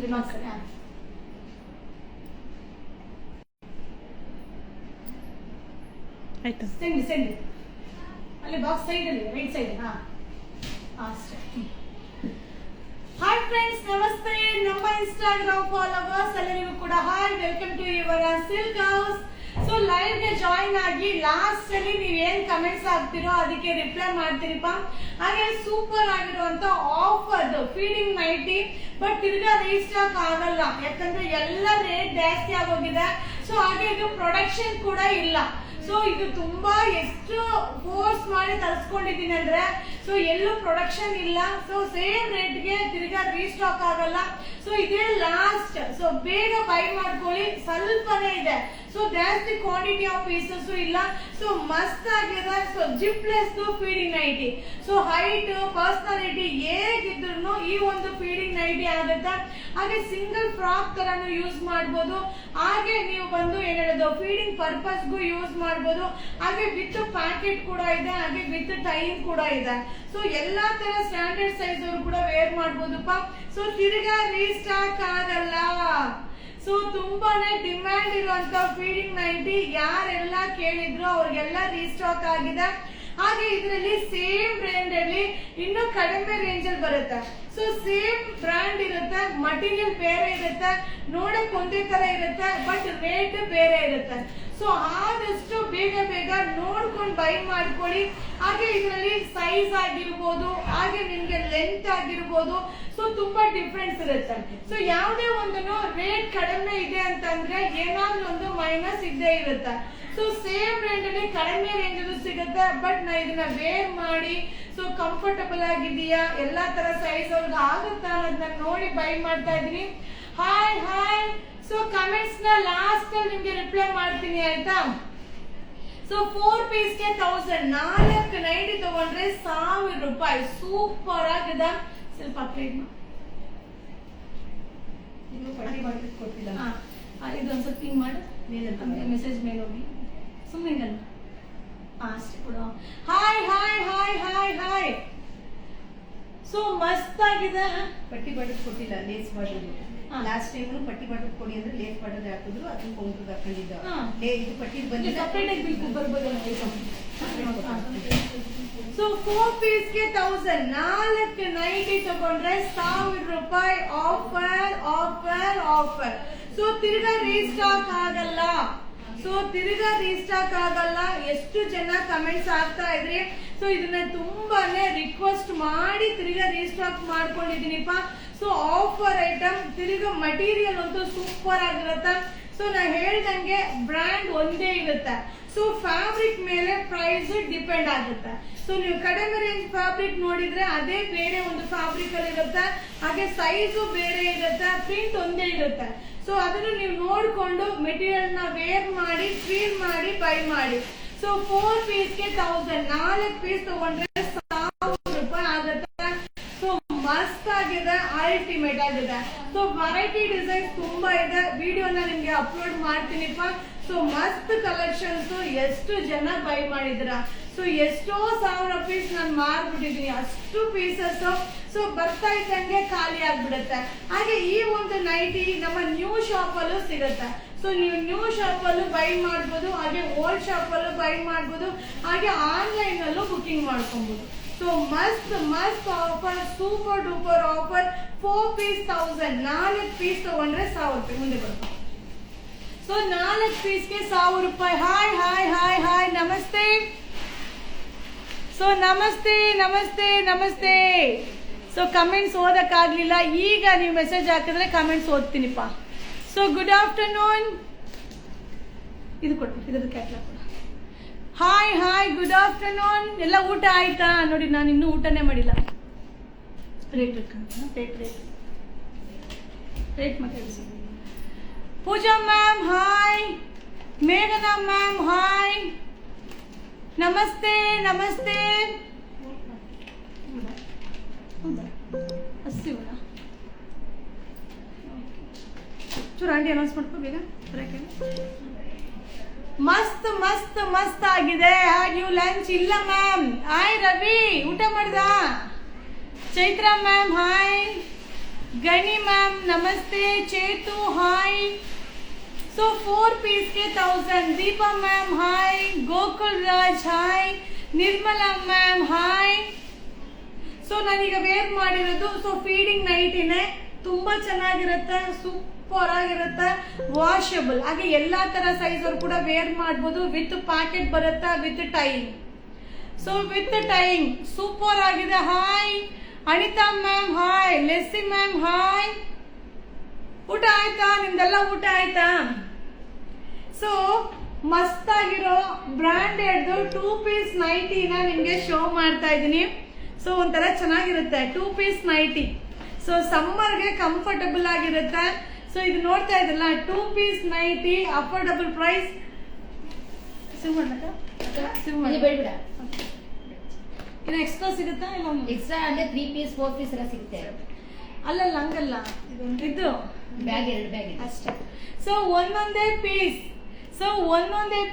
Remarks ಆಯ್ತಾ? Send ಅಲ್ಲಿ box ಸೈಡಲ್ಲಿ ರೈಟ್ ಸೈಡ್ ಅಷ್ಟೇ. ಹಾಯ್ ಫ್ರೆಂಡ್ಸ್, ನಮಸ್ತೆ. ನಮ್ಮ ಇನ್ಸ್ಟಾಗ್ರಾಮ್ ಫಾಲೋವರ್ಸ್ ಎಲ್ಲರಿಗೂ ಕೂಡ hi, welcome to your silk house. So live ಗೆ ಜಾಯಿನ್ ಆಗಿ ಲಾಸ್ಟ್ ಅಲ್ಲಿ ನೀವ್ ಏನ್ ಕಮೆಂಟ್ಸ್ ಹಾಕ್ತಿರೋ ಅದಕ್ಕೆ ರಿಪ್ಲೈ ಮಾಡ್ತೀರಿಪ್ಪ. ಹಾಗೆ ಸೂಪರ್ ಆಗಿರುವಂತ ಆಫರ್ ಫೀಡಿಂಗ್ ನೈಟಿ, ಬಟ್ ತಿರ್ಗಾ ರೀಸ್ಟಾಕ್ ಆಗಲ್ಲ, ಯಾಕಂದ್ರೆ ಎಲ್ಲ ರೇಟ್ ಜಾಸ್ತಿ ಆಗೋಗಿದೆ. ಸೊ ಹಾಗೆ ಇದು ಪ್ರೊಡಕ್ಷನ್ ಕೂಡ ಇಲ್ಲ. ಸೊ ಇದು ತುಂಬಾ ಎಷ್ಟು ಫೋರ್ಸ್ ಮಾಡಿ ತರಿಸ್ಕೊಂಡಿದ್ದೀನಿ ಅಂದ್ರೆ, ಸೊ ಎಲ್ಲೂ ಪ್ರೊಡಕ್ಷನ್ ಇಲ್ಲ. ಸೊ ಸೇಮ್ ರೇಟ್ಗೆ ತಿರ್ಗಾ ರೀಸ್ಟಾಕ್ ಆಗಲ್ಲ. ಸೊ ಇದೇ ಲಾಸ್ಟ್. ಸೊ ಬೇಗ ಬೈ ಮಾಡ್ಕೊಳ್ಳಿ, ಸ್ವಲ್ಪನೇ ಇದೆ. ಸೊ ಜಾಸ್ತಿ ಕ್ವಾಂಟಿಟಿ ಆಫ್ ಪೀಸಸ್ ಇಲ್ಲ. ಸೊ ಮಸ್ತ್ ಆಗಿದೆ. So zipless feeding nighty. So height personality ಹೇಗಿದ್ರು ಈ ಒಂದು ಫೀಡಿಂಗ್ ನೈಟಿ ಆಗುತ್ತೆ. ಹಾಗೆ ಸಿಂಗಲ್ ಫ್ರಾಕ್ ತರಾನು ಯೂಸ್ ಮಾಡಬಹುದು. ಹಾಗೆ ನೀವು ಬಂದು ಏನ್ ಹೇಳೋದು ಫೀಡಿಂಗ್ ಪರ್ಪಸ್ಗೂ ಯೂಸ್ ಮಾಡಬಹುದು. ಹಾಗೆ ವಿತ್ ಪ್ಯಾಕೆಟ್ ಕೂಡ ಇದೆ, ಹಾಗೆ ವಿತ್ ಟೈಮ್ ಕೂಡ ಇದೆ. ಸೊ ಎಲ್ಲಾ ತರ ಸ್ಟ್ಯಾಂಡರ್ಡ್ ಸೈಜ್ ಅವರು ಕೂಡ ವೇರ್ ಮಾಡಬಹುದಪ್ಪ. ಸೊ ತಿರ್ಗಾ ರೀಸ್ಟಾಕ್ ಆಗಲ್ಲ. ಸೊ ತುಂಬಾನೇ ಡಿಮ್ಯಾಂಡ್ ಇರುವಂತ ಫೀಡಿಂಗ್ ನೈಟಿ, ಯಾರೆಲ್ಲ ಕೇಳಿದ್ರು ಅವ್ರಿಗೆಲ್ಲ ರೀಸ್ಟಾಕ್ ಆಗಿದೆ. ಹಾಗೆ ಇದರಲ್ಲಿ ಸೇಮ್ ಬ್ರ್ಯಾಂಡ್ ಅಲ್ಲಿ ಇನ್ನೂ ಕಡಿಮೆ ರೇಂಜ್ ಅಲ್ಲಿ ಬರುತ್ತೆ. ಸೊ ಸೇಮ್ ಬ್ರ್ಯಾಂಡ್ ಇರುತ್ತೆ, ಮಟೀರಿಯಲ್ ಬೇರೆ ಇರುತ್ತೆ, ನೋಡಕ್ ಒಂದೇ ತರ ಇರುತ್ತೆ, ಬಟ್ ರೇಟ್ ಬೇರೆ ಇರುತ್ತೆ. ಸೊ ಆದಷ್ಟು ಬೇಗ ಬೇಗ ನೋಡ್ಕೊಂಡು ಬೈ ಮಾಡ್ಕೊಳ್ಳಿ. ಹಾಗೆ ಇದರಲ್ಲಿ ಸೈಜ್ ಆಗಿರ್ಬೋದು, ಹಾಗೆ ನಿಮ್ಗೆ ಲೆಂತ್ ಆಗಿರ್ಬೋದು, ಸೊ ತುಂಬಾ ಡಿಫ್ರೆನ್ಸ್ ಇರುತ್ತೆ. ಸೊ ಯಾವುದೇ ಒಂದನ್ನು ರೇಟ್ ಕಡಿಮೆ ಇದೆ ಅಂತಂದ್ರೆ ಏನಾದ್ರೂ ಒಂದು ಮೈನಸ್ ಇದ್ದೇ ಇರುತ್ತೆ. ಸೊ ಸೇಮ್ ರೇಂಜ್ ಅಲ್ಲಿ ಕಡಿಮೆ ರೇಂಜ್ ಸಿಗುತ್ತೆ, ಬಟ್ ನಾ ಇದನ್ನ ವೇರ್ ಮಾಡಿ ಸೊ ಕಂಫರ್ಟಬಲ್ ಆಗಿದೆಯಾ, ಎಲ್ಲಾ ತರ ಸೈಜ್ ಅವ್ರಿಗೆ ಆಗುತ್ತಾ ಅನ್ನೋದನ್ನ ನೋಡಿ ಬೈ ಮಾಡ್ತಾ ಇದೀನಿ. Hi hi. ಸೊ ಕಮೆಂಟ್ಸ್ ನ ಲಾಸ್ಟ್ ಅಲ್ಲಿ ನಿಮ್ಗೆ ರಿಪ್ಲೈ ಮಾಡ್ತೀನಿ, ಆಯ್ತಾ? ಸೊ 4 ಪೀಸ್ ಗೆ 1000, 4 ನೈಟಿ ತಗೊಂಡ್ರೆ 1000 ರೂಪಾಯಿ. ಸೂಪರ್ ಆಗಿದೆ. ಸ್ವಲ್ಪ ಅಪ್ಡೇಟ್ ಇದೊಂದ್ ಸ್ವಲ್ಪ ಹಿಂಗ್ ಮಾಡು, ಮೆಸೇಜ್ ಮೇಲೆ ಹೋಗಿ ಸುಮ್ಮನೆ ಅಷ್ಟೇ ಕೂಡ. Hi hi hi hi hi. So ಮಸ್ತ್ ಆಗಿದೆ. ಪಟ್ಟಿ ಬಡದ್ ಕೊಟ್ಟಿಲ್ಲ, ಲೇಸ್ ಬಾರ್ಡರ್. ಲಾಸ್ಟ್ ಟೈಮ್ ಪಟ್ಟಿ ಬಡದ್ ಕೊಡಿ ಅಂದ್ರೆ ಲೇಸ್ ಬಾರ್ಡರ್ ಹಾಕಿದ್ರು, ಅದನ್ನ ಕೌಂಟರ್ ಹಾಕೊಂಡಿದ್ದ. ಇದು ಪಟ್ಟಿ ಬಂದಿಲ್ಲ, ಸಪರೇಟ್ ಆಗಿ ಬರ್ಬೋದು. ಸೊ 4 ಪೀಸ್ ಗೆ 1000, 4 ನೈಟಿ ತಗೊಂಡ್ರೆ 1000 ರೂಪಾಯಿ. Offer offer offer. ಸೊ ತಿರ್ಗಾ ರೀಸ್ಟಾಕ್ ಆಗಲ್ಲ. ಸೊ ತಿರ್ಗಾ ರೀಸ್ಟಾಕ್ ಆಗಲ್ಲ. ಎಷ್ಟು ಜನ ಕಮೆಂಟ್ಸ್ ಆಗ್ತಾ ಇದ್ರಿ. ಸೊ ಇದನ್ನ ತುಂಬಾನೇ ರಿಕ್ವೆಸ್ಟ್ ಮಾಡಿ ತಿರ್ಗಾ ರೀಸ್ಟಾಕ್ ಮಾಡ್ಕೊಂಡಿದೀನಿಪ್ಪ. ಸೊ ಆಫರ್ ಐಟಮ್, ತಿರ್ಗಾ ಮಟೀರಿಯಲ್ ಅಂತೂ ಸೂಪರ್ ಆಗಿರುತ್ತೆ. ಸೊ ನಾ ಹೇಳ್ದಂಗೆ ಬ್ರ್ಯಾಂಡ್ ಒಂದೇ ಇರುತ್ತೆ. ಸೊ ಫ್ಯಾಬ್ರಿಕ್ ಮೇಲೆ ಪ್ರೈಸ್ ಡಿಪೆಂಡ್ ಆಗುತ್ತೆ. ಸೊ ನೀವು ಕಡಿಮೆ ರೇಂಜ್ ಫ್ಯಾಬ್ರಿಕ್ ನೋಡಿದ್ರೆ ಅದೇ ಬೇರೆ ಒಂದು ಫ್ಯಾಬ್ರಿಕ್ ಅಲ್ಲಿ ಇರುತ್ತೆ, ಹಾಗೆ ಸೈಜು ಬೇರೆ ಇರುತ್ತೆ, ಪ್ರಿಂಟ್ ಒಂದೇ ಇರುತ್ತೆ. ಸೊ ಅದನ್ನು ನೀವು ನೋಡ್ಕೊಂಡು ಮೆಟೀರಿಯಲ್ ನ ವೇರ್ ಮಾಡಿ ಫೀಲ್ ಮಾಡಿ ಬೈ ಮಾಡಿ. ಸೊ 4 ಪೀಸ್ ಗೆ 1000, 4 ಪೀಸ್ ತಗೊಂಡ್ರೆ 1000 ರೂಪಾಯಿ ಆಗುತ್ತೆ. ಸೊ ಮಸ್ತ್ ಆಗಿದೆ, ಅಲ್ಟಿಮೇಟ್ ಆಗಿದೆ. ಸೊ ವೆರೈಟಿ ಡಿಸೈನ್ಸ್ ತುಂಬಾ ಇದೆ, ವಿಡಿಯೋನ ನಿಮ್ಗೆ ಅಪ್ಲೋಡ್ ಮಾಡ್ತೀನಿಪ್ಪ. ಸೊ ಮಸ್ತ್ ಕಲೆಕ್ಷನ್ಸ್, ಎಷ್ಟು ಜನ ಬೈ ಮಾಡಿದ್ರ. ಸೊ ಎಷ್ಟೋ 1000 ಪೀಸ್ ನಾನು ಮಾರ್ಬಿಟ್ಟಿದೀನಿ, ಅಷ್ಟು ಪೀಸಸ್. ಸೊ ಬರ್ತಾ ಇದ್ದಂಗೆ ಖಾಲಿ ಆಗ್ಬಿಡುತ್ತೆ. ಹಾಗೆ ಈ ಒಂದು ನೈಟಿ ನಮ್ಮ ನ್ಯೂ ಶಾಪ್ ಅಲ್ಲೂ ಸಿಗುತ್ತೆ. ಸೊ ನೀವು ನ್ಯೂ ಶಾಪ್ ಅಲ್ಲೂ ಬೈ ಮಾಡ್ಬೋದು, ಹಾಗೆ ಓಲ್ಡ್ ಶಾಪ್ ಅಲ್ಲೂ ಬೈ ಮಾಡ್ಬೋದು, ಹಾಗೆ ಆನ್ಲೈನ್ ಅಲ್ಲೂ ಬುಕಿಂಗ್ ಮಾಡ್ಕೊಬಹುದು. ಸೊ ಮಸ್ತ್ ಮಸ್ತ್ offer, super duper offer. 4 piece 1000, 4 piece ತಗೊಂಡ್ರೆ 1000 ರೂಪಾಯಿ. ಮುಂದೆ ಬರ್ತೀವಿ. ಸೊ 4 ಪೀಸ್ಗೆ 1000 ರೂಪಾಯಿ. Hi hi hi hi. ನಮಸ್ತೆ. ಸೊ ನಮಸ್ತೆ ನಮಸ್ತೆ ನಮಸ್ತೆ. ಸೊ ಕಮೆಂಟ್ಸ್ ಓದಕ್ಕಾಗ್ಲಿಲ್ಲ, ಈಗ ನೀವು ಮೆಸೇಜ್ ಹಾಕಿದ್ರೆ ಕಮೆಂಟ್ಸ್ ಓದ್ತೀನಿಪ್ಪ. So good afternoon. ಇದು ಕೊಟ್ಟು ಇದ್ರದ್ದು ಕ್ಯಾಟ್ಲಾಗ್ ಕೊಡು. Hi hi, good afternoon. ಎಲ್ಲ ಊಟ ಆಯ್ತಾ? ನೋಡಿ ನಾನು ಇನ್ನೂ ಊಟನೇ ಮಾಡಿಲ್ಲ. ರೇಟ್ ರೇಟ್ ರೇಟ್ ರೇಟ್ ಮಾತಾಡಿಸಿ. ಪೂಜಾ ಮ್ಯಾಮ್ ಹಾಯ್, ಮೇಘನಾ ಮ್ಯಾಮ್ ಹಾಯ್, ನಮಸ್ತೆ ನಮಸ್ತೆ. ಚೂರು ಆಂಟಿ ಅನೌನ್ಸ್ ಮಾಡ್ಕೋ ಬೇಗ. ಮಸ್ತ್ ಮಸ್ತ್ ಮಸ್ತ್ ಆಗಿದೆ. ನೀವು ಲಂಚ್ ಇಲ್ಲ ಮ್ಯಾಮ್. ಹಾಯ್ ರವಿ, ಊಟ ಮಾಡ್ದ? Chaitra ma'am hi. Gani ma'am ನಮಸ್ತೆ, ಚೇತು ಹಾಯ್. ಸೊ 4 ಪೀಸ್ಗೆ 1000. Deepa ma'am hi, Gokul Raj hi, Nirmala ma'am hi. So ನಾನೀಗ ವೇರ್ ಮಾಡಿರೋದು ಸೊ ಫೀಡಿಂಗ್ ನೈಟಿನೇ, ತುಂಬಾ ಚೆನ್ನಾಗಿರುತ್ತೆ, ಸೂಪರ್ ಆಗಿರುತ್ತೆ, ವಾಷಬಲ್. ಹಾಗೆ ಎಲ್ಲಾ ತರ ಸೈಜ್ ಅವ್ರು ಕೂಡ ವೇರ್ ಮಾಡ್ಬೋದು. ವಿತ್ ಪ್ಯಾಕೆಟ್ ಬರುತ್ತೆ, with tying. So with tying super ಆಗಿದೆ. Hi Anitha ma'am hi, Lessy ma'am hi. ಊಟ ಆಯ್ತಾ? ನಿಮ್ದೆಲ್ಲ ಊಟ ಆಯ್ತಾ? ಸೊ ಮಸ್ತ್ ಆಗಿರೋ ಬ್ರಾಂಡೆಡ್ 2 ಪೀಸ್ ನೈಟಿನ ನಿಮ್ಗೆ ಶೋ ಮಾಡ್ತಾ ಇದ್ದೀನಿ. ಸೊ ಒಂಥರ ಚೆನ್ನಾಗಿರುತ್ತೆ 2 ಪೀಸ್ ನೈಟಿ. ಸೊ ಸಮ್ಮರ್ಗೆ ಕಂಫರ್ಟಬಲ್ ಆಗಿರುತ್ತೆ. ಸೊ ಇದು ನೋಡ್ತಾ ಇದ್ರಲ್ಲ 2 ಪೀಸ್ ನೈಟಿ, ಅಫೋರ್ಡಬಲ್ ಪ್ರೈಸ್. ಇದು ಎಕ್ಸ್ಟ್ರಾ ಸಿಗುತ್ತಾ? ಇಲ್ಲ ಎಕ್ಸ್ಟ್ರಾ ಅಂದ್ರೆ 3 ಪೀಸ್ 4 ಪೀಸ್ ಎಲ್ಲ ಸಿಗುತ್ತೆ. ಅಲ್ಲಲ್ಲ ಹಂಗಲ್ಲ, ಇದು ಬ್ಯಾಗ್ 2 ಬ್ಯಾಗ್ ಅಷ್ಟೇ. ಸೊ ಒಂದೊಂದೇ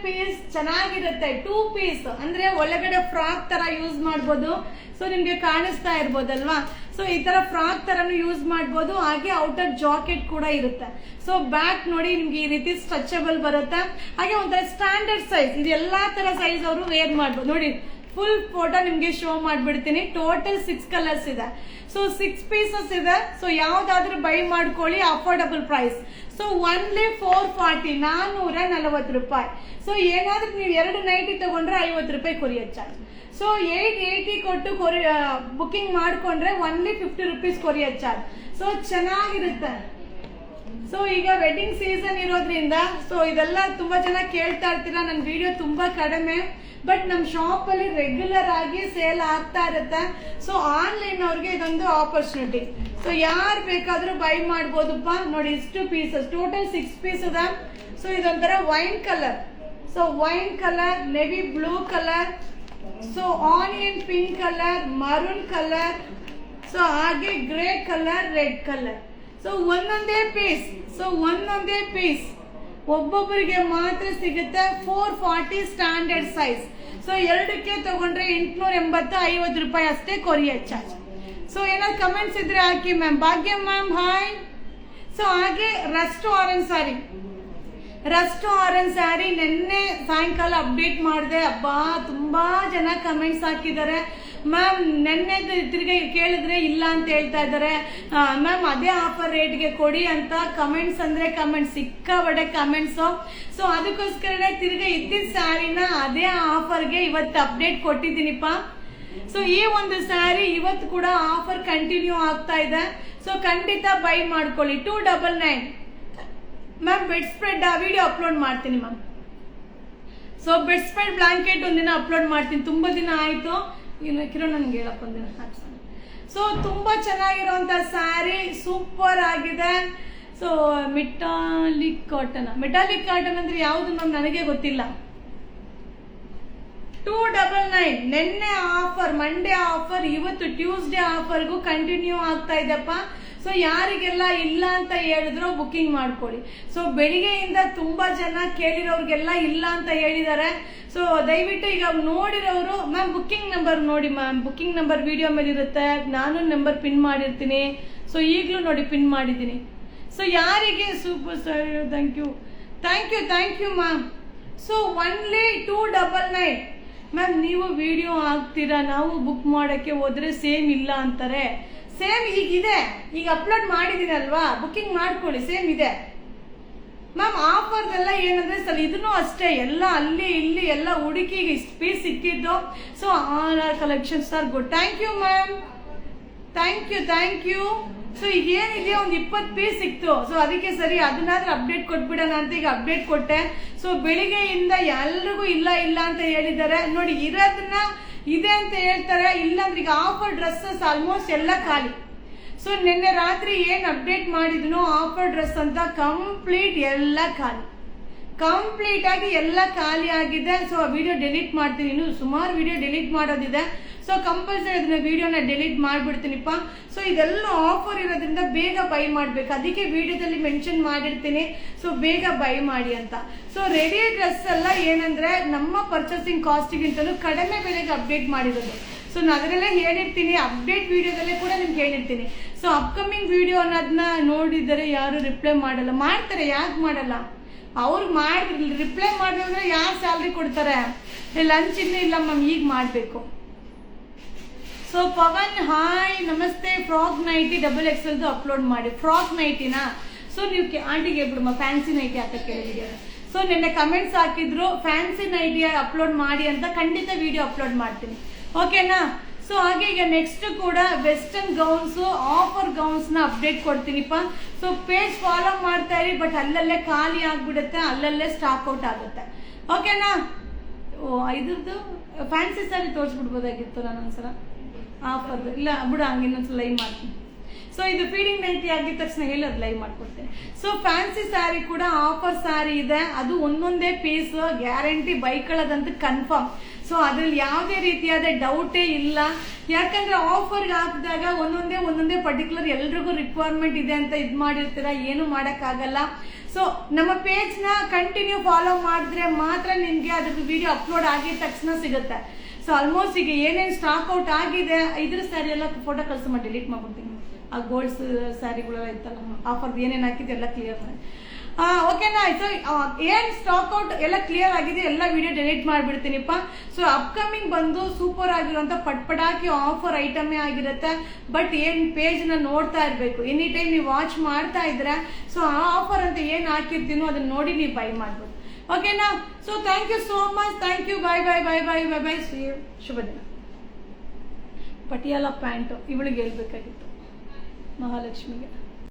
ಪೀಸ್ ಚೆನ್ನಾಗಿರುತ್ತೆ. 2 ಪೀಸ್ ಅಂದ್ರೆ ಒಳಗಡೆ ಫ್ರಾಕ್ ತರ ಯೂಸ್ ಮಾಡ್ಬೋದು. ಸೊ ನಿಮ್ಗೆ ಕಾಣಿಸ್ತಾ ಇರ್ಬೋದಲ್ವಾ? ಸೊ ಈ ತರ ಫ್ರಾಕ್ ತರನು ಯೂಸ್ ಮಾಡ್ಬೋದು. ಹಾಗೆ ಔಟರ್ ಜಾಕೆಟ್ ಕೂಡ ಇರುತ್ತೆ. ಸೊ ಬ್ಯಾಕ್ ನೋಡಿ ನಿಮ್ಗೆ ಈ ರೀತಿ ಸ್ಟ್ರೆಚಬಲ್ ಬರುತ್ತೆ. ಹಾಗೆ ಒಂಥರ ಸ್ಟ್ಯಾಂಡರ್ಡ್ ಸೈಜ್, ಇದು ಎಲ್ಲಾ ತರ ಸೈಜ್ ಅವರು ವೇರ್ ಮಾಡ್ಬೋದು. ನೋಡಿ ಫುಲ್ ಫೋಟೋ ನಿಮ್ಗೆ ಶೋ ಮಾಡ್ಬಿಡ್ತೀನಿ. ಟೋಟಲ್ 6 ಕಲರ್ಸ್ ಇದೆ. ಸೊ 6 ಪೀಸಸ್ ಇದೆ. ಸೊ ಯಾವ್ದಾದ್ರು ಬೈ ಮಾಡ್ಕೊಳ್ಳಿ, ಅಫೋರ್ಡಬಲ್ ಪ್ರೈಸ್. ಸೊ ಒನ್ಲಿ 440, 440 ರೂಪಾಯಿ. ಸೊ ಏನಾದ್ರೂ ನೀವು 2 ನೈಟಿ ತಗೊಂಡ್ರೆ 50 ರೂಪಾಯಿ ಕೊರಿಯರ್ ಚಾರ್ಜ್. ಸೊ 880 ಕೊಟ್ಟು ಬುಕಿಂಗ್ ಮಾಡ್ಕೊಂಡ್ರೆ only 50 rupees courier charge. So ಚೆನ್ನಾಗಿರುತ್ತೆ. ಸೊ ಈಗ ವೆಡ್ಡಿಂಗ್ ಸೀಸನ್ ಇರೋದ್ರಿಂದ ಸೊ ಇದೆಲ್ಲ ತುಂಬಾ ಜನ ಕೇಳ್ತಾ ಇರ್ತೀರಾ. ನನ್ನ ವಿಡಿಯೋ ತುಂಬಾ ಕಡಿಮೆ, ಬಟ್ ನಮ್ಮ ಶಾಪ್ ಅಲ್ಲಿ ರೆಗ್ಯುಲರ್ ಆಗಿ ಸೇಲ್ ಆಗ್ತಾ ಇರುತ್ತೆ. ಸೊ ಆನ್ಲೈನ್ ಅವ್ರಿಗೆ ಇದೊಂದು ಆಪರ್ಚುನಿಟಿ. ಸೊ ಯಾರು ಬೇಕಾದ್ರೂ ಬೈ ಮಾಡ್ಬೋದಪ್ಪ. ನೋಡಿ ಇಷ್ಟು ಪೀಸಸ್, ಟೋಟಲ್ 6 ಪೀಸ್ ಇದೆ. ಸೊ ಇದೊಂಥರ wine colour, so wine colour, navy blue colour, so onion pink colour, maroon colour, so ಹಾಗೆ grey colour, red colour. So ಒಂದೊಂದೇ ಪೀಸ್ ಒಬ್ಬೊಬ್ಬರಿಗೆ ಮಾತ್ರ ಸಿಗುತ್ತೆ. 440 ಸ್ಟ್ಯಾಂಡರ್ಡ್ ಸೈಜ್. ಸೊ 2ಕ್ಕೆ ತಗೊಂಡ್ರೆ 880, 50 ರೂಪಾಯಿ ಅಷ್ಟೇ ಕೊರಿಯರ್ ಚಾರ್ಜ್. ಸೊ ಏನಾದ್ರು ಕಮೆಂಟ್ಸ್ ಇದ್ರೆ ಹಾಕಿ ಮ್ಯಾಮ್. ಭಾಗ್ಯ ಮ್ಯಾಮ್ ಹಾಯ್. ಸೊ ಹಾಗೆ ರಸ್ಟ್ ಆರೆಂಜ್ ಸ್ಯಾರಿ ನಿನ್ನೆ ಸಾಯಂಕಾಲ ಅಪ್ಡೇಟ್ ಮಾಡಿದೆ. ಅಬ್ಬಾ ತುಂಬಾ ಜನ ಕಮೆಂಟ್ಸ್ ಹಾಕಿದ್ದಾರೆ. ಮ್ಯಾಮ್ ನೆನ್ನೆ ತಿರ್ಗಿ ಕೇಳಿದ್ರೆ ಇಲ್ಲ ಅಂತ ಹೇಳ್ತಾ ಇದ್ದಾರೆ. ಮ್ಯಾಮ್ ಅದೇ ಆಫರ್ ರೇಟ್ಗೆ ಕೊಡಿ ಅಂತ ಕಮೆಂಟ್ಸ್ ಅಂದ್ರೆ ಕಮೆಂಟ್ಸ್, ಸಿಕ್ಕಾಬಡೆ ಕಮೆಂಟ್ಸ್. ಸೊ ಅದಕ್ಕೋಸ್ಕರನೇ ತಿರ್ಗಿ ಇದ್ದಿದ್ದ ಸ್ಯಾರಿನ ಅದೇ ಆಫರ್ಗೆ ಇವತ್ತು ಅಪ್ಡೇಟ್ ಕೊಟ್ಟಿದ್ದೀನಿಪ್ಪ. ಸೊ ಈ ಒಂದು ಸ್ಯಾರಿ ಇವತ್ತು ಕೂಡ ಆಫರ್ ಕಂಟಿನ್ಯೂ ಆಗ್ತಾ ಇದೆ. ಸೊ ಖಂಡಿತ ಬೈ ಮಾಡ್ಕೊಳ್ಳಿ. 299 ma'am. Bedspread video upload ಮಾಡ್ತೀನಿ ma'am. So bedspread blanket ಒಂದಿನ ಅಪ್ಲೋಡ್ ಮಾಡ್ತೀನಿ. ತುಂಬಾ ದಿನ ಆಯ್ತು. ಕಿರಣ್ ನನ್ಗೆ ಹೇಳಪ್ಪ ಒಂದಿನ. ಸೊ ತುಂಬಾ ಚೆನ್ನಾಗಿರುವಂತ ಸ್ಯಾರಿ, ಸೂಪರ್ ಆಗಿದೆ. ಸೊ ಮೆಟಾಲಿಕ್ ಕಾಟನ್ ಅಂದ್ರೆ ಯಾವ್ದು ಮ್ಯಾಮ್ ನನಗೆ ಗೊತ್ತಿಲ್ಲ. 299 ನಿನ್ನೆ ಆಫರ್, ಮಂಡೇ ಆಫರ್, ಇವತ್ತು ಟ್ಯೂಸ್ಡೇ ಆಫರ್ಗೂ ಕಂಟಿನ್ಯೂ ಆಗ್ತಾ ಇದೆಪ್ಪ. ಸೊ ಯಾರಿಗೆಲ್ಲ ಇಲ್ಲ ಅಂತ ಹೇಳಿದ್ರು ಬುಕಿಂಗ್ ಮಾಡ್ಕೊಳ್ಳಿ. ಸೊ ಬೆಳಿಗ್ಗೆಯಿಂದ ತುಂಬಾ ಜನ ಕೇಳಿರೋರ್ಗೆಲ್ಲ ಇಲ್ಲ ಅಂತ ಹೇಳಿದ್ದಾರೆ. ಸೊ ದಯವಿಟ್ಟು ಈಗ ನೋಡಿರೋರು ಮ್ಯಾಮ್ ಬುಕಿಂಗ್ ನಂಬರ್ ನೋಡಿ ಮ್ಯಾಮ್. ಬುಕಿಂಗ್ ನಂಬರ್ ವಿಡಿಯೋ ಮೇಲೆ ಇರುತ್ತೆ, ನಾನು ನಂಬರ್ ಪಿನ್ ಮಾಡಿರ್ತೀನಿ. ಸೊ ಈಗಲೂ ನೋಡಿ ಪಿನ್ ಮಾಡಿದ್ದೀನಿ. ಸೊ ಯಾರಿಗೆ super sir, thank you ma'am. So only 299 ma'am. ನೀವು ವಿಡಿಯೋ ಹಾಕ್ತೀರಾ, ನಾವು ಬುಕ್ ಮಾಡಕ್ಕೆ ಹೋದ್ರೆ ಸೇಮ್ ಇಲ್ಲ ಅಂತಾರೆ. ಸೇಮ್ ಈಗಿದೆ, ಈಗ ಅಪ್ಲೋಡ್ ಮಾಡಿದೀನಿ ಅಲ್ವಾ, ಬುಕಿಂಗ್ ಮಾಡ್ಕೊಳ್ಳಿ, ಸೇಮ್ ಇದೆ ಮ್ಯಾಮ್. ಆಫರ್ ಎಲ್ಲ ಏನಂದ್ರೆ ಸರ್ ಇದನ್ನು ಅಷ್ಟೇ, ಎಲ್ಲ ಅಲ್ಲಿ ಇಲ್ಲಿ ಎಲ್ಲ ಹುಡುಕಿ ಇಷ್ಟು ಪೀಸ್ ಸಿಕ್ಕಿದ್ದು. So RR collections are good. Thank you ma'am, thank you. So ಈಗ ಏನಿದೆ ಒಂದು 20 ಪೀಸ್ ಸಿಕ್ತು. ಸೊ ಅದಕ್ಕೆ ಸರಿ ಅದನ್ನಾದ್ರೂ ಅಪ್ಡೇಟ್ ಕೊಟ್ಬಿಡೋಣ ಅಂತ ಈಗ ಅಪ್ಡೇಟ್ ಕೊಟ್ಟೆ. ಸೊ ಬೆಳಿಗ್ಗೆಯಿಂದ ಎಲ್ರಿಗೂ ಇಲ್ಲ ಅಂತ ಹೇಳಿದ್ದಾರೆ. ನೋಡಿ ಇರೋದನ್ನ ಇದೆ ಅಂತ ಹೇಳ್ತಾರೆ, ಇಲ್ಲ ಅಂದ್ರೆ ಈಗ ಆಫರ್ ಡ್ರೆಸ್ಸಸ್ ಆಲ್ಮೋಸ್ಟ್ ಎಲ್ಲ ಖಾಲಿ. ಸೊ ನಿನ್ನೆ ರಾತ್ರಿ ಏನ್ ಅಪ್ಡೇಟ್ ಮಾಡಿದ್ನೋ ಆಫರ್ ಡ್ರೆಸ್ ಅಂತ ಕಂಪ್ಲೀಟ್ ಎಲ್ಲ ಖಾಲಿ, ಕಂಪ್ಲೀಟ್ ಆಗಿ ಎಲ್ಲ ಖಾಲಿ ಆಗಿದೆ. ಸೊ ವಿಡಿಯೋ ಡೆಲೀಟ್ ಮಾಡ್ತೀನಿ, ಇನ್ನು ಸುಮಾರು ವಿಡಿಯೋ ಡೆಲೀಟ್ ಮಾಡೋದಿದೆ. ಸೊ ಕಂಪಲ್ಸರಿ ಅದನ್ನ ವಿಡಿಯೋನ ಡೆಲೀಟ್ ಮಾಡ್ಬಿಡ್ತೀನಿಪ್ಪ. ಸೊ ಇದೆಲ್ಲ ಆಫರ್ ಇರೋದ್ರಿಂದ ಬೇಗ ಬೈ ಮಾಡ್ಬೇಕು, ಅದಕ್ಕೆ ವಿಡಿಯೋದಲ್ಲಿ ಮೆನ್ಷನ್ ಮಾಡಿರ್ತೀನಿ. ಸೊ ಬೇಗ ಬೈ ಮಾಡಿ ಅಂತ. ಸೊ ರೆಡಿ ಡ್ರೆಸ್ ಎಲ್ಲ ಏನಂದ್ರೆ ನಮ್ಮ ಪರ್ಚೇಸಿಂಗ್ ಕಾಸ್ಟ್ಗಿಂತಲೂ ಕಡಿಮೆ ಬೆಲೆಗೆ ಅಪ್ಡೇಟ್ ಮಾಡಿರೋದು. ಸೊ ಸೊ ನಾನು ಅದರಲ್ಲೇ ಹೇಳಿರ್ತೀನಿ, ಅಪ್ಡೇಟ್ ವಿಡಿಯೋದಲ್ಲೇ ಕೂಡ ನಿಮ್ಗೆ ಹೇಳಿರ್ತೀನಿ. ಸೊ ಅಪ್ಕಮಿಂಗ್ ವಿಡಿಯೋ ಅನ್ನೋದನ್ನ ನೋಡಿದರೆ ಯಾರು ರಿಪ್ಲೈ ಮಾಡಲ್ಲ. ಮಾಡ್ತಾರೆ, ಯಾಕೆ ಮಾಡಲ್ಲ? ಅವ್ರು ರಿಪ್ಲೈ ಮಾಡಿದ್ರೆ ಯಾರು ಸ್ಯಾಲ್ರಿ ಕೊಡ್ತಾರೆ? ಲಂಚ್ ಇನ್ನೂ ಇಲ್ಲ ಮ್ಯಾಮ್, ಈಗ ಮಾಡಬೇಕು. ಸೊ ಪವನ್ ಹಾಯ್ ನಮಸ್ತೆ. ಫ್ರಾಕ್ ನೈಟಿ XXL ಅಪ್ಲೋಡ್ ಮಾಡಿ. ಫ್ರಾಕ್ ನೈಟಿನಾ? ಸೊ ನೀವು ಆಂಟಿಗೆ ಹೇಳ್ಬಿಡಮ್ಮ ಫ್ಯಾನ್ಸಿ ನೈಟಿ ಹಾಕಕ್ಕೆ ವಿಡಿಯೋ. ಸೊ ನಿನ್ನೆ ಕಮೆಂಟ್ಸ್ ಹಾಕಿದ್ರು ಫ್ಯಾನ್ಸಿ ನೈಟಿ ಅಪ್ಲೋಡ್ ಮಾಡಿ ಅಂತ, ಖಂಡಿತ ವಿಡಿಯೋ ಅಪ್ಲೋಡ್ ಮಾಡ್ತೀನಿ, ಓಕೆನಾ? ಸೊ ಹಾಗೆ ಈಗ ನೆಕ್ಸ್ಟ್ ಕೂಡ ವೆಸ್ಟರ್ನ್ ಗೌನ್ಸ್, ಆಫರ್ ಗೌನ್ಸ್ ನ ಅಪ್ಡೇಟ್ ಕೊಡ್ತೀನಿಪ್ಪ. ಸೊ ಪೇಜ್ ಫಾಲೋ ಮಾಡ್ತಾ ಇರಿ, ಬಟ್ ಅಲ್ಲಲ್ಲೇ ಖಾಲಿ ಆಗ್ಬಿಡುತ್ತೆ, ಅಲ್ಲಲ್ಲೇ ಸ್ಟಾಕ್ ಔಟ್ ಆಗುತ್ತೆ, ಓಕೆನಾ? ಓ ಇದ್ರದ್ದು ಫ್ಯಾನ್ಸಿ ಸ್ಯಾರಿ ತೋರಿಸ್ಬಿಡ್ಬೋದಾಗಿತ್ತು ನಾನು ಒಂದ್ಸಲ. ಆಫರ್ ಇಲ್ಲ ಬಿಡು, ಹಂಗೆ ಇನ್ನೊಂದ್ಸಲ ಲೈವ್ ಮಾಡ್ತೀನಿ. ಸೊ ಇದು ಫೀಡಿಂಗ್ ನೈಟಿ ಆಗಿದ ತಕ್ಷಣ ಹೇಳೋದು ಲೈವ್ ಮಾಡ್ಕೊಡ್ತೇನೆ. ಸೊ ಫ್ಯಾನ್ಸಿ ಸ್ಯಾರಿ ಕೂಡ ಆಫರ್ ಸ್ಯಾರಿ ಇದೆ, ಅದು ಒಂದೊಂದೇ ಪೀಸ್ ಗ್ಯಾರಂಟಿ ಬೈಕೊಳ್ಳೋದಂತ ಕನ್ಫರ್ಮ್. ಸೊ ಅದ್ರಲ್ಲಿ ಯಾವುದೇ ರೀತಿಯಾದ ಡೌಟೇ ಇಲ್ಲ. ಯಾಕಂದ್ರೆ ಆಫರ್ಗೆ ಹಾಕಿದಾಗ ಒಂದೊಂದೇ ಪರ್ಟಿಕ್ಯುಲರ್ ಎಲ್ರಿಗೂ ರಿಕ್ವೈರ್ಮೆಂಟ್ ಇದೆ ಅಂತ ಇದು ಮಾಡಿರ್ತೀರ, ಏನು ಮಾಡೋಕ್ಕಾಗಲ್ಲ. ಸೊ ನಮ್ಮ ಪೇಜ್ನ ಕಂಟಿನ್ಯೂ ಫಾಲೋ ಮಾಡಿದ್ರೆ ಮಾತ್ರ ನಿಮಗೆ ಅದ್ರದ್ದು ವಿಡಿಯೋ ಅಪ್ಲೋಡ್ ಆಗಿದ ತಕ್ಷಣ ಸಿಗುತ್ತೆ. ಸೊ ಆಲ್ಮೋಸ್ಟ್ ಈಗ ಏನೇನು ಸ್ಟಾಕ್ ಔಟ್ ಆಗಿದೆ, ಇದ್ರ ಸ್ಯಾರಿ ಎಲ್ಲ ಫೋಟೋ ಕಳ್ಸಿ ಮಾಡಿ ಡಿಲೀಟ್ ಮಾಡ್ಬಿಡ್ತೀನಿ. ಆ ಗೋಲ್ಡ್ಸ್ ಸ್ಯಾರಿಗಳೆಲ್ಲ ಇತ್ತಲ್ಲ ಆಫರ್ ಏನೇನು ಹಾಕಿದೆ ಎಲ್ಲ ಕ್ಲಿಯರ್ ಮಾಡಿ, ಓಕೆನಾ? ಸೊ ಏನ್ ಸ್ಟಾಕ್ ಔಟ್ ಎಲ್ಲ ಕ್ಲಿಯರ್ ಆಗಿದೆ, ಎಲ್ಲ ವಿಡಿಯೋ ಡಿಲೀಟ್ ಮಾಡಿಬಿಡ್ತೀನಿಪ್ಪ. ಸೊ ಅಪ್ಕಮಿಂಗ್ ಬಂದು ಸೂಪರ್ ಆಗಿರುವಂತ ಪಟ್ಪಟಾಕಿ ಆಫರ್ ಐಟಮೇ ಆಗಿರುತ್ತೆ. ಬಟ್ ಏನ್ ಪೇಜ್ ನ ನೋಡ್ತಾ ಇರ್ಬೇಕು, ಎನಿ ಟೈಮ್ ನೀವು ವಾಚ್ ಮಾಡ್ತಾ ಇದ್ರೆ ಸೊ ಆ ಆಫರ್ ಅಂತ ಏನ್ ಹಾಕಿರ್ತೀನೋ ಅದನ್ನ ನೋಡಿ ನೀವು ಬೈ ಮಾಡ್ಬೋದು, ಓಕೆನಾ? So thank you so much, thank you, bye bye bye bye bye bye, ಶುಭ ದಿನ. ಪಟಿಯಾಲ ಪ್ಯಾಂಟು ಇವಳಿಗೆ ಹೇಳ್ಬೇಕಾಗಿತ್ತು, ಮಹಾಲಕ್ಷ್ಮಿಗೆ.